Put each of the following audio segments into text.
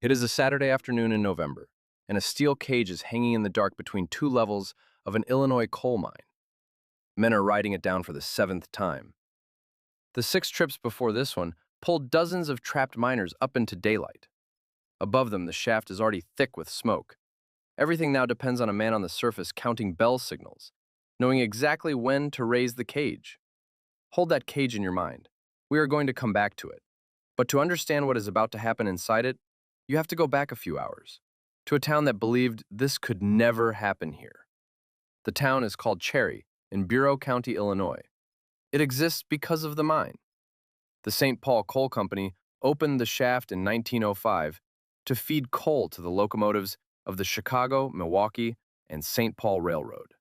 It is a Saturday afternoon in November, and a steel cage is hanging in the dark between two levels of an Illinois coal mine. Men are riding it down for the seventh time. The six trips before this one pulled dozens of trapped miners up into daylight. Above them, the shaft is already thick with smoke. Everything now depends on a man on the surface counting bell signals, knowing exactly when to raise the cage. Hold that cage in your mind. We are going to come back to it. But to understand what is about to happen inside it, you have to go back a few hours, to a town that believed this could never happen here. The town is called Cherry, in Bureau County, Illinois. It exists because of the mine. The St. Paul Coal Company opened the shaft in 1905 to feed coal to the locomotives of the Chicago, Milwaukee, and St. Paul Railroad.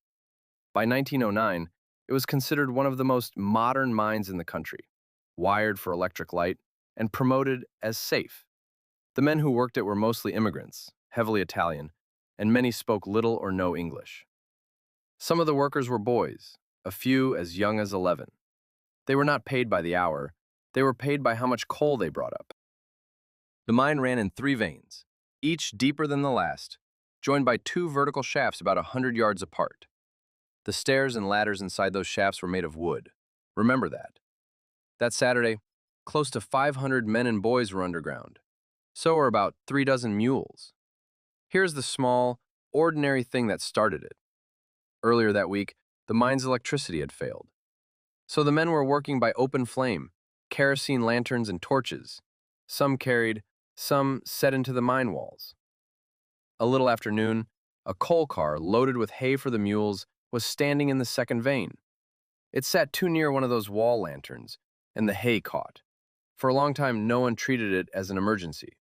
By 1909, it was considered one of the most modern mines in the country, wired for electric light, and promoted as safe. The men who worked it were mostly immigrants, heavily Italian, and many spoke little or no English. Some of the workers were boys, a few as young as 11. They were not paid by the hour, they were paid by how much coal they brought up. The mine ran in three veins, each deeper than the last, joined by two vertical shafts about 100 yards apart. The stairs and ladders inside those shafts were made of wood. Remember that. That Saturday, close to 500 men and boys were underground. So were about 3 dozen mules. Here's the small, ordinary thing that started it. Earlier that week, the mine's electricity had failed. So the men were working by open flame, kerosene lanterns and torches. Some carried, some set into the mine walls. A little after noon, a coal car loaded with hay for the mules was standing in the second vein. It sat too near one of those wall lanterns, and the hay caught. For a long time, no one treated it as an emergency.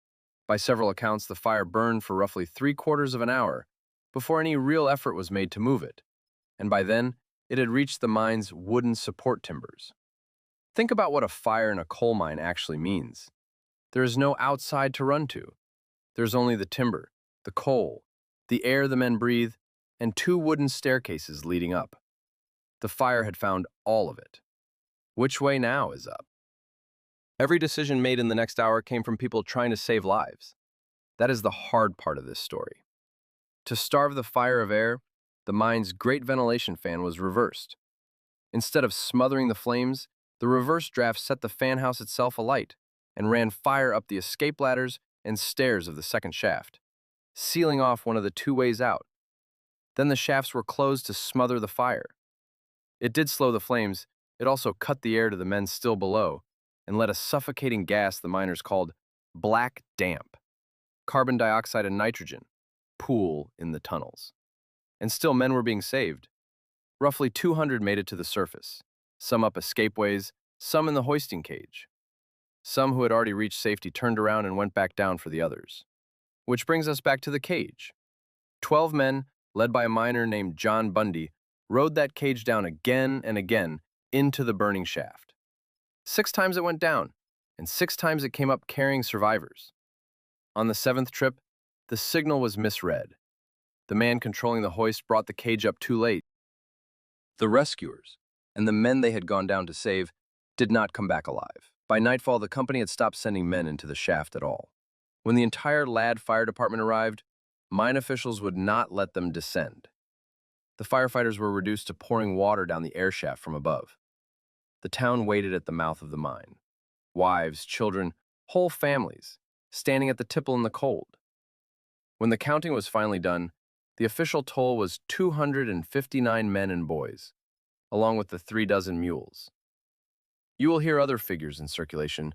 By several accounts, the fire burned for roughly 3/4 of an hour before any real effort was made to move it, and by then, it had reached the mine's wooden support timbers. Think about what a fire in a coal mine actually means. There is no outside to run to. There's only the timber, the coal, the air the men breathe, and two wooden staircases leading up. The fire had found all of it. Which way now is up? Every decision made in the next hour came from people trying to save lives. That is the hard part of this story. To starve the fire of air, the mine's great ventilation fan was reversed. Instead of smothering the flames, the reverse draft set the fan house itself alight and ran fire up the escape ladders and stairs of the second shaft, sealing off one of the two ways out. Then the shafts were closed to smother the fire. It did slow the flames, it also cut the air to the men still below and let a suffocating gas the miners called black damp, carbon dioxide and nitrogen, pool in the tunnels. And still men were being saved. Roughly 200 made it to the surface, some up escapeways, some in the hoisting cage. Some who had already reached safety turned around and went back down for the others. Which brings us back to the cage. 12 men, led by a miner named John Bundy, rode that cage down again and again into the burning shaft. 6 times it went down, and 6 times it came up carrying survivors. On the 7th trip, the signal was misread. The man controlling the hoist brought the cage up too late. The rescuers, and the men they had gone down to save, did not come back alive. By nightfall, the company had stopped sending men into the shaft at all. When the entire Ladd Fire Department arrived, mine officials would not let them descend. The firefighters were reduced to pouring water down the air shaft from above. The town waited at the mouth of the mine. Wives, children, whole families, standing at the tipple in the cold. When the counting was finally done, the official toll was 259 men and boys, along with the 3 dozen mules. You will hear other figures in circulation,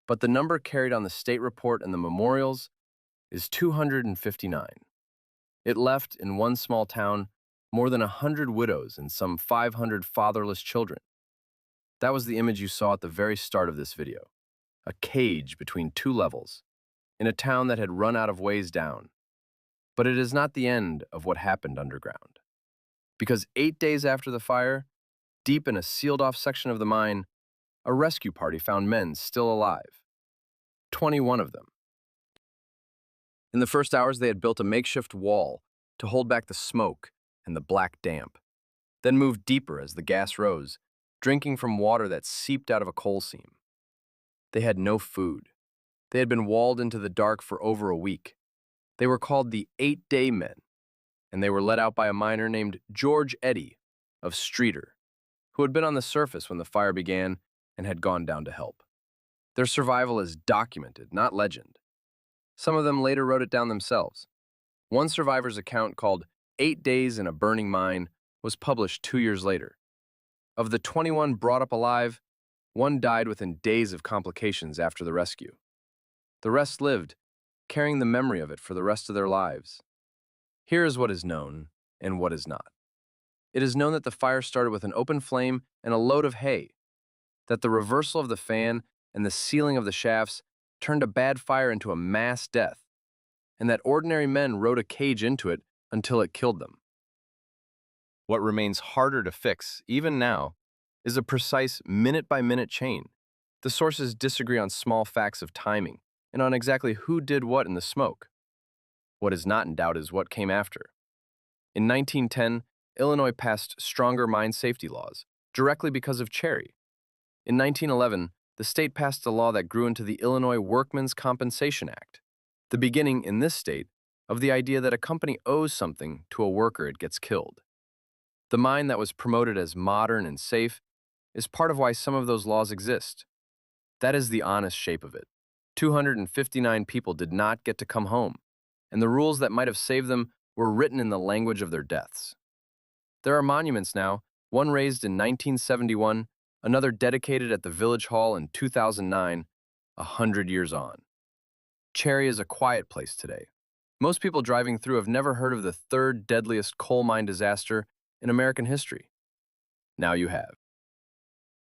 but the number carried on the state report and the memorials is 259. It left, in one small town, more than 100 widows and some 500 fatherless children. That was the image you saw at the very start of this video. A cage between 2 levels, in a town that had run out of ways down. But it is not the end of what happened underground. Because 8 days after the fire, deep in a sealed-off section of the mine, a rescue party found men still alive. 21 of them. In the first hours, they had built a makeshift wall to hold back the smoke and the black damp, then moved deeper as the gas rose, drinking from water that seeped out of a coal seam. They had no food. They had been walled into the dark for over a week. They were called the 8-Day Men, and they were let out by a miner named George Eddy of Streator, who had been on the surface when the fire began and had gone down to help. Their survival is documented, not legend. Some of them later wrote it down themselves. One survivor's account, called 8 Days in a Burning Mine, was published 2 years later. Of the 21 brought up alive, one died within days of complications after the rescue. The rest lived, carrying the memory of it for the rest of their lives. Here is what is known and what is not. It is known that the fire started with an open flame and a load of hay, that the reversal of the fan and the sealing of the shafts turned a bad fire into a mass death, and that ordinary men rode a cage into it until it killed them. What remains harder to fix, even now, is a precise minute-by-minute chain. The sources disagree on small facts of timing and on exactly who did what in the smoke. What is not in doubt is what came after. In 1910, Illinois passed stronger mine safety laws, directly because of Cherry. In 1911, the state passed a law that grew into the Illinois Workmen's Compensation Act, the beginning in this state of the idea that a company owes something to a worker it gets killed. The mine that was promoted as modern and safe is part of why some of those laws exist. That is the honest shape of it. 259 people did not get to come home, and the rules that might have saved them were written in the language of their deaths. There are monuments now, one raised in 1971, another dedicated at the Village Hall in 2009, 100 years on. Cherry is a quiet place today. Most people driving through have never heard of the third deadliest coal mine disaster in American history. Now you have.